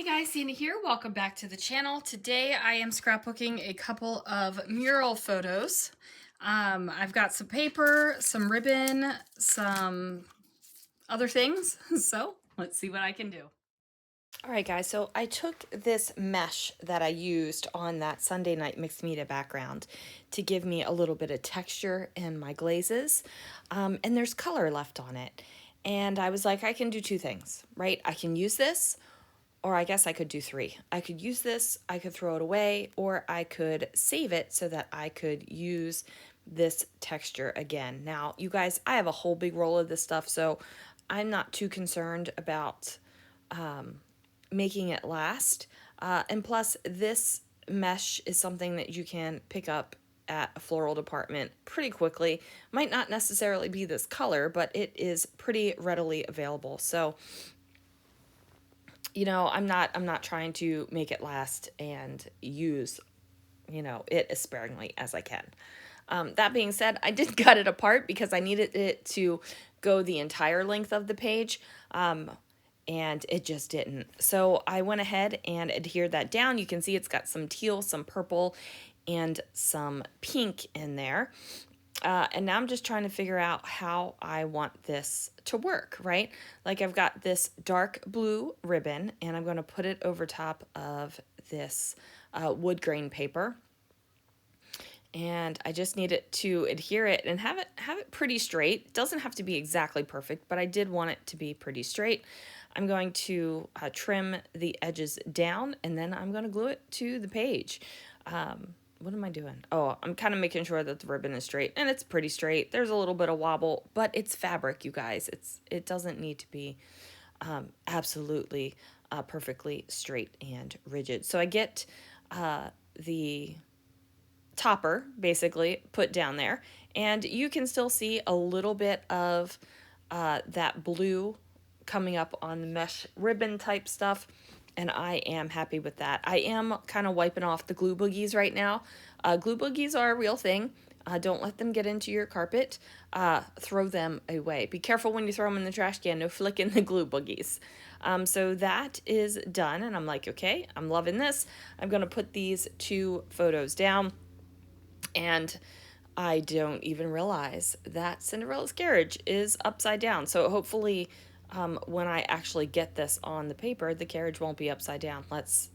Hey guys, Sandy here. Welcome back to the channel. Today I am scrapbooking a couple of mural photos. I've got some paper, some ribbon, some other things. So let's see what I can do. All right, guys, so I took this mesh that I used on that Sunday night mixed media background to give me a little bit of texture in my glazes, and there's color left on it. And I was like, I can do two things, right? I can use this, or I guess I could do three. I could use this, I could throw it away, or I could save it so that I could use this texture again. Now, you guys, I have a whole big roll of this stuff, so I'm not too concerned about making it last. And plus, this mesh is something that you can pick up at a floral department pretty quickly. Might not necessarily be this color, but it is pretty readily available. So, I'm not trying to make it last and use, it as sparingly as I can. That being said, I did cut it apart because I needed it to go the entire length of the page. And it just didn't. So I went ahead and adhered that down. You can see it's got some teal, some purple, and some pink in there. And now I'm just trying to figure out how I want this to work, right? Like I've got this dark blue ribbon and I'm going to put it over top of this wood grain paper. And I just need it to adhere it and have it pretty straight. It doesn't have to be exactly perfect, but I did want it to be pretty straight. I'm going to trim the edges down and then I'm going to glue it to the page. What am I doing? Oh, I'm kind of making sure that the ribbon is straight, and it's pretty straight. There's a little bit of wobble, but it's fabric, you guys. It doesn't need to be absolutely perfectly straight and rigid. So I get the topper basically put down there, and you can still see a little bit of that blue coming up on the mesh ribbon type stuff, and I am happy with that. I am kind of wiping off the glue boogies right now. Glue boogies are a real thing. Don't let them get into your carpet. Throw them away. Be careful when you throw them in the trash can. No flicking the glue boogies. So that is done, and I'm like, okay, I'm loving this. I'm going to put these two photos down, and I don't even realize that Cinderella's carriage is upside down. So hopefully, when I actually get this on the paper, the carriage won't be upside down.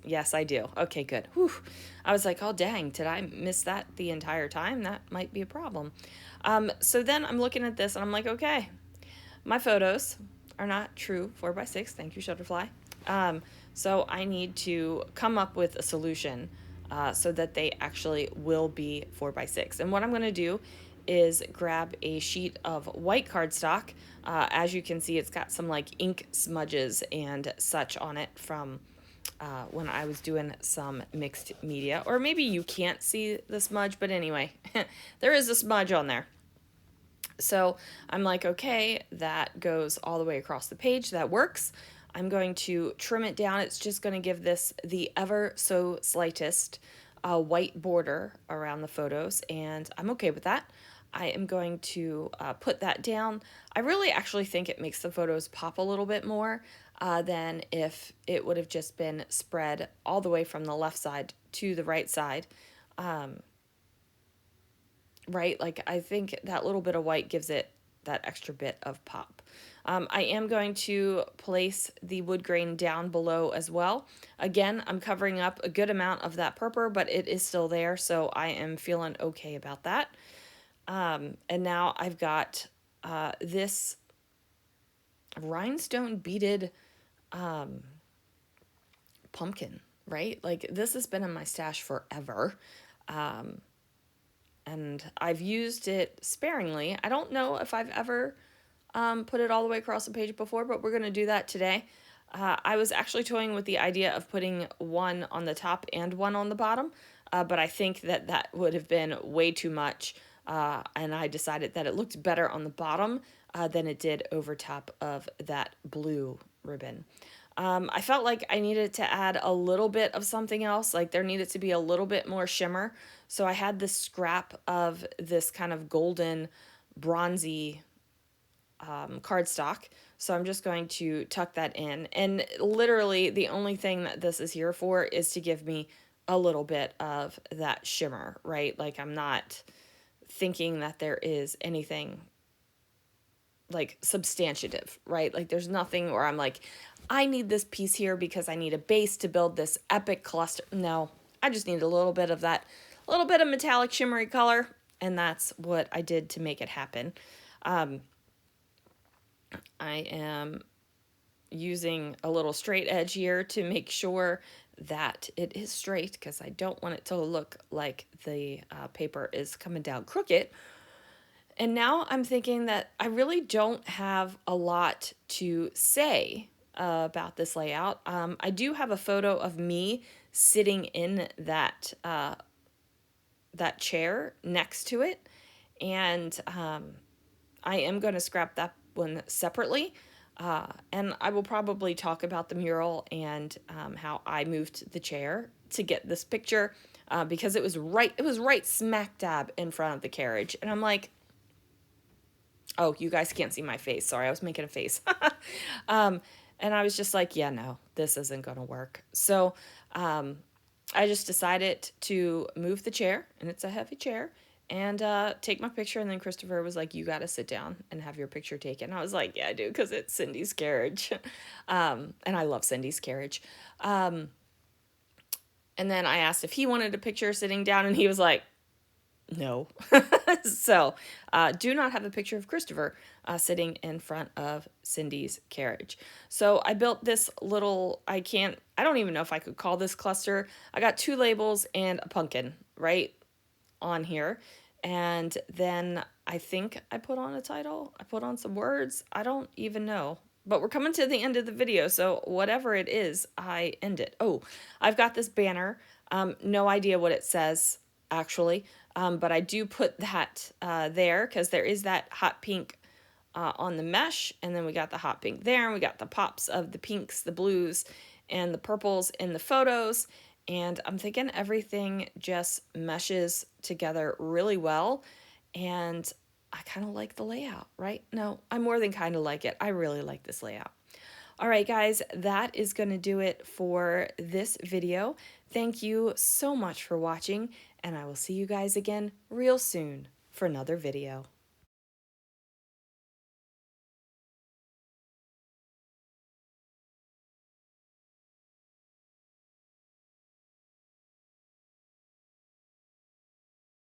Yes, I do. Okay, good. Whew. I was like, oh, dang, did I miss that the entire time? That might be a problem. So then I'm looking at this and I'm like, okay, my photos are not true 4x6. Thank you, Shutterfly. So I need to come up with a solution so that they actually will be 4x6. And what I'm going to do is grab a sheet of white cardstock. As you can see, it's got some like ink smudges and such on it from when I was doing some mixed media. Or maybe you can't see the smudge, but anyway, there is a smudge on there. So I'm like, okay, that goes all the way across the page. That works. I'm going to trim it down. It's just going to give this the ever so slightest white border around the photos, and I'm okay with that. I am going to put that down. I really actually think it makes the photos pop a little bit more than if it would have just been spread all the way from the left side to the right side. Right? Like, I think that little bit of white gives it that extra bit of pop. I am going to place the wood grain down below as well. Again, I'm covering up a good amount of that purple, but it is still there, so I am feeling okay about that. And now I've got this rhinestone beaded pumpkin, right? Like, this has been in my stash forever. And I've used it sparingly. I don't know if I've ever put it all the way across the page before, but we're going to do that today. I was actually toying with the idea of putting one on the top and one on the bottom, but I think that that would have been way too much, and I decided that it looked better on the bottom than it did over top of that blue ribbon. I felt like I needed to add a little bit of something else, like there needed to be a little bit more shimmer. So I had this scrap of this kind of golden, bronzy cardstock. So I'm just going to tuck that in. And literally the only thing that this is here for is to give me a little bit of that shimmer, right? Like I'm not thinking that there is anything like substantive, right? Like there's nothing where I'm like, I need this piece here because I need a base to build this epic cluster. No, I just need a little bit of that, a little bit of metallic shimmery color. And that's what I did to make it happen. I am using a little straight edge here to make sure that it is straight because I don't want it to look like the paper is coming down crooked. And now I'm thinking that I really don't have a lot to say about this layout. I do have a photo of me sitting in that that chair next to it, and I am going to scrap that one separately. And I will probably talk about the mural and how I moved the chair to get this picture because it was right smack dab in front of the carriage. And I'm like, oh, you guys can't see my face. Sorry, I was making a face. And I was just like, yeah, no, this isn't going to work. So I just decided to move the chair, and it's a heavy chair, and take my picture. And then Christopher was like, you got to sit down and have your picture taken. I was like, yeah, I do, because it's Cindy's carriage. And I love Cindy's carriage. And then I asked if he wanted a picture sitting down, and he was like, no. So do not have a picture of Christopher sitting in front of Cindy's carriage. So I built this little, I don't even know if I could call this cluster. I got 2 labels and a pumpkin right on here. And then I think I put on a title. I put on some words. I don't even know. But we're coming to the end of the video, so whatever it is, I end it. Oh, I've got this banner. No idea what it says, actually. But I do put that there because there is that hot pink on the mesh. And then we got the hot pink there. And we got the pops of the pinks, the blues, and the purples in the photos. And I'm thinking everything just meshes together really well. And I kind of like the layout, right? No, I more than kind of like it. I really like this layout. All right, guys, that is going to do it for this video. Thank you so much for watching, and I will see you guys again real soon for another video.